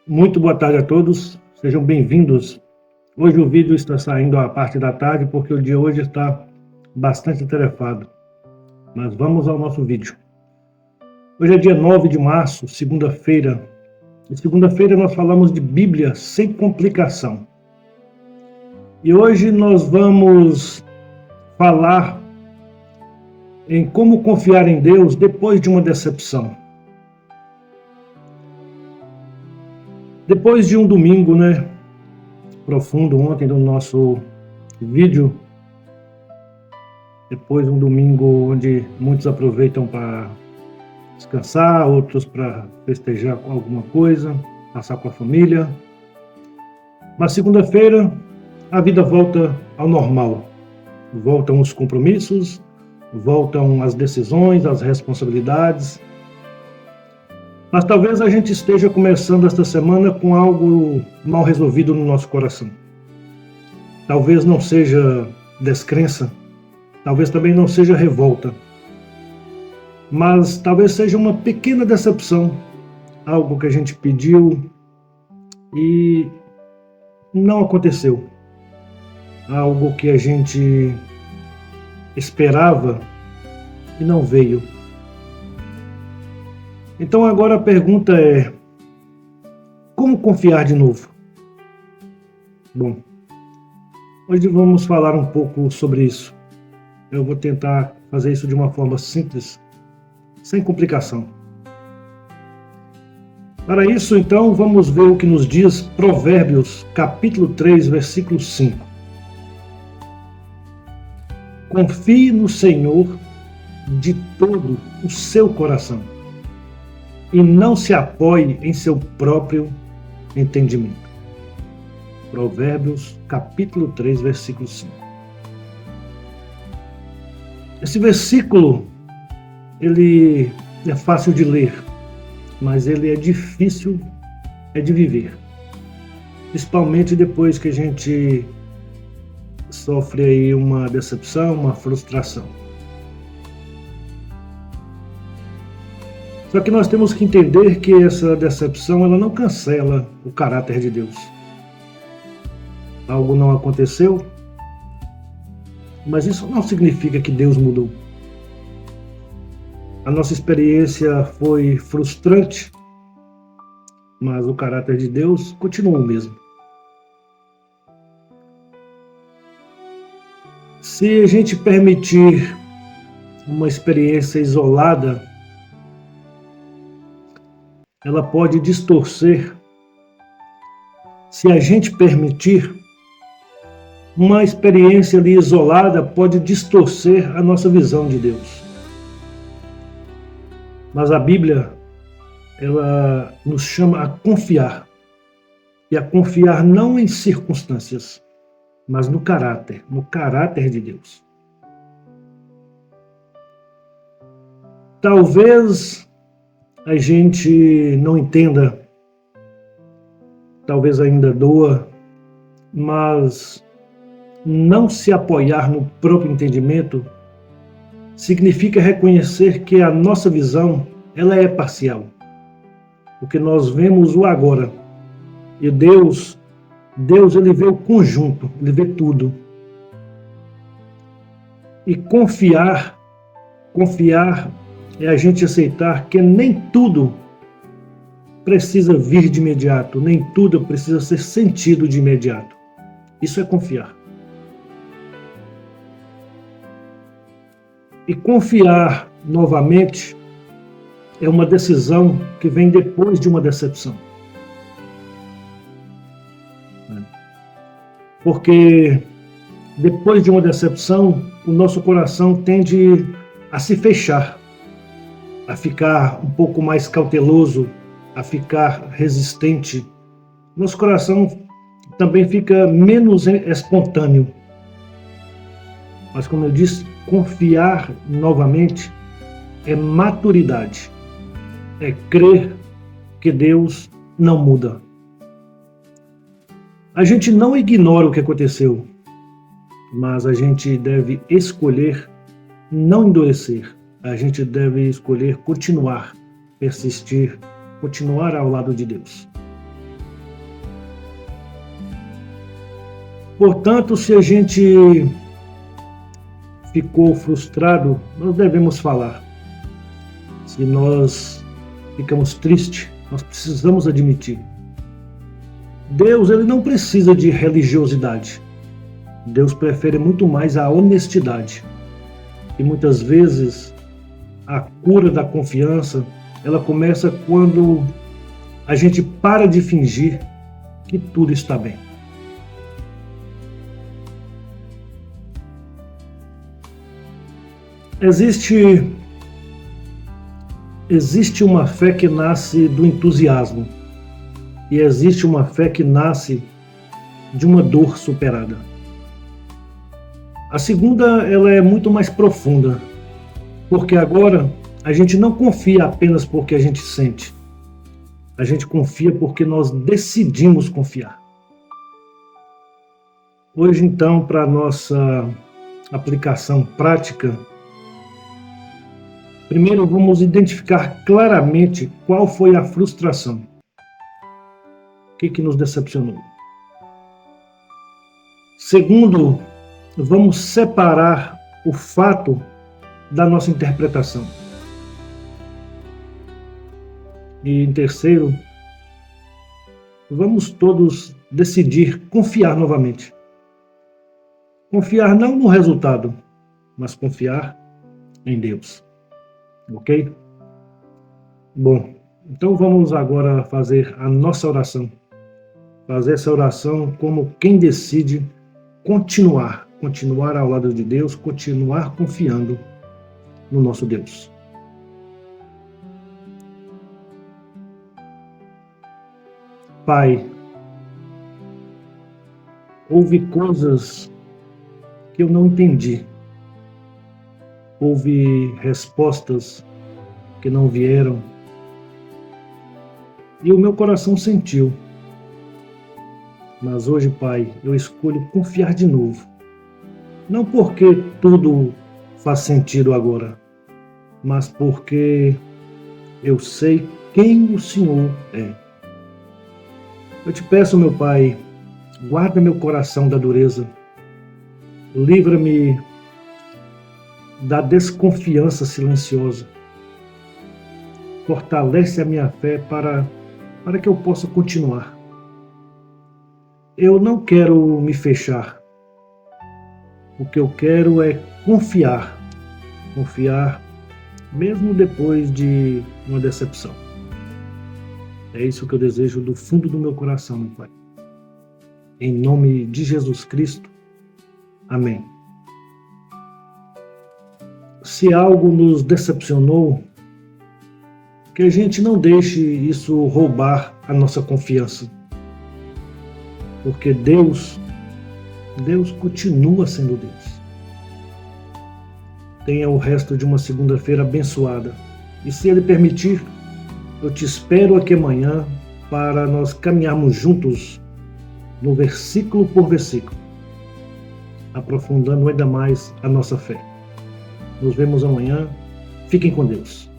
Muito boa tarde a todos, sejam bem-vindos. Hoje o vídeo está saindo à parte da tarde porque o dia hoje está bastante atarefado. Mas vamos ao nosso vídeo. Hoje é dia 9 de março, segunda-feira. E segunda-feira nós falamos de Bíblia sem complicação. E hoje nós vamos falar em como confiar em Deus depois de uma decepção. Depois de um domingo, profundo ontem do nosso vídeo, depois de um domingo onde muitos aproveitam para descansar, outros para festejar com alguma coisa, passar com a família. Mas segunda-feira a vida volta ao normal. Voltam os compromissos, voltam as decisões, as responsabilidades. Mas talvez a gente esteja começando esta semana com algo mal resolvido no nosso coração. Talvez não seja descrença, talvez também não seja revolta, mas talvez seja uma pequena decepção, algo que a gente pediu e não aconteceu, algo que a gente esperava e não veio. Então agora a pergunta é: como confiar de novo? Bom, hoje vamos falar um pouco sobre isso. Eu vou tentar fazer isso de uma forma simples, sem complicação. Para isso, então, vamos ver o que nos diz Provérbios, capítulo 3, versículo 5. Confie no Senhor de todo o seu coração e não se apoie em seu próprio entendimento. Provérbios, capítulo 3, versículo 5. Esse versículo, ele é fácil de ler, mas ele é difícil de viver. Principalmente depois que a gente sofre aí uma decepção, uma frustração. Só que nós temos que entender que essa decepção ela não cancela o caráter de Deus. Algo não aconteceu, mas isso não significa que Deus mudou. A nossa experiência foi frustrante, mas o caráter de Deus continua o mesmo. Se a gente permitir uma experiência isolada, ela pode distorcer. Se a gente permitir, uma experiência ali isolada pode distorcer a nossa visão de Deus. Mas a Bíblia, ela nos chama a confiar. E a confiar não em circunstâncias, mas no caráter de Deus. Talvez a gente não entenda, talvez ainda doa, mas não se apoiar no próprio entendimento significa reconhecer que a nossa visão ela é parcial, porque nós vemos o agora e Deus ele vê o conjunto, ele vê tudo. E confiar é a gente aceitar que nem tudo precisa vir de imediato, nem tudo precisa ser sentido de imediato. Isso é confiar. E confiar novamente é uma decisão que vem depois de uma decepção. Porque depois de uma decepção, o nosso coração tende a se fechar, a ficar um pouco mais cauteloso, a ficar resistente. Nosso coração também fica menos espontâneo. Mas, como eu disse, confiar novamente é maturidade, é crer que Deus não muda. A gente não ignora o que aconteceu, mas a gente deve escolher não endurecer. A gente deve escolher continuar, persistir, continuar ao lado de Deus. Portanto, se a gente ficou frustrado, nós devemos falar. Se nós ficamos tristes, nós precisamos admitir. Deus, ele não precisa de religiosidade. Deus prefere muito mais a honestidade. E muitas vezes a cura da confiança, ela começa quando a gente para de fingir que tudo está bem. Existe uma fé que nasce do entusiasmo e existe uma fé que nasce de uma dor superada. A segunda, ela é muito mais profunda, porque agora a gente não confia apenas porque a gente sente. A gente confia porque nós decidimos confiar. Hoje, então, para a nossa aplicação prática, primeiro vamos identificar claramente qual foi a frustração. O que nos decepcionou? Segundo, vamos separar o fato da nossa interpretação. E em terceiro, vamos todos decidir confiar novamente. Confiar não no resultado, mas confiar em Deus. Ok? Bom, então vamos agora fazer a nossa oração. Fazer essa oração como quem decide continuar ao lado de Deus, continuar confiando no nosso Deus. Pai, houve coisas que eu não entendi. Houve respostas que não vieram. E o meu coração sentiu. Mas hoje, Pai, eu escolho confiar de novo. Não porque tudo faz sentido agora, mas porque eu sei quem o Senhor é. Eu te peço, meu Pai, guarda meu coração da dureza. Livra-me da desconfiança silenciosa. Fortalece a minha fé para que eu possa continuar. Eu não quero me fechar. O que eu quero é confiar. Confiar mesmo depois de uma decepção. É isso que eu desejo do fundo do meu coração, meu Pai. Em nome de Jesus Cristo. Amém. Se algo nos decepcionou, que a gente não deixe isso roubar a nossa confiança. Porque Deus continua sendo Deus. Tenha o resto de uma segunda-feira abençoada. E se Ele permitir, eu te espero aqui amanhã para nós caminharmos juntos no versículo por versículo, aprofundando ainda mais a nossa fé. Nos vemos amanhã. Fiquem com Deus.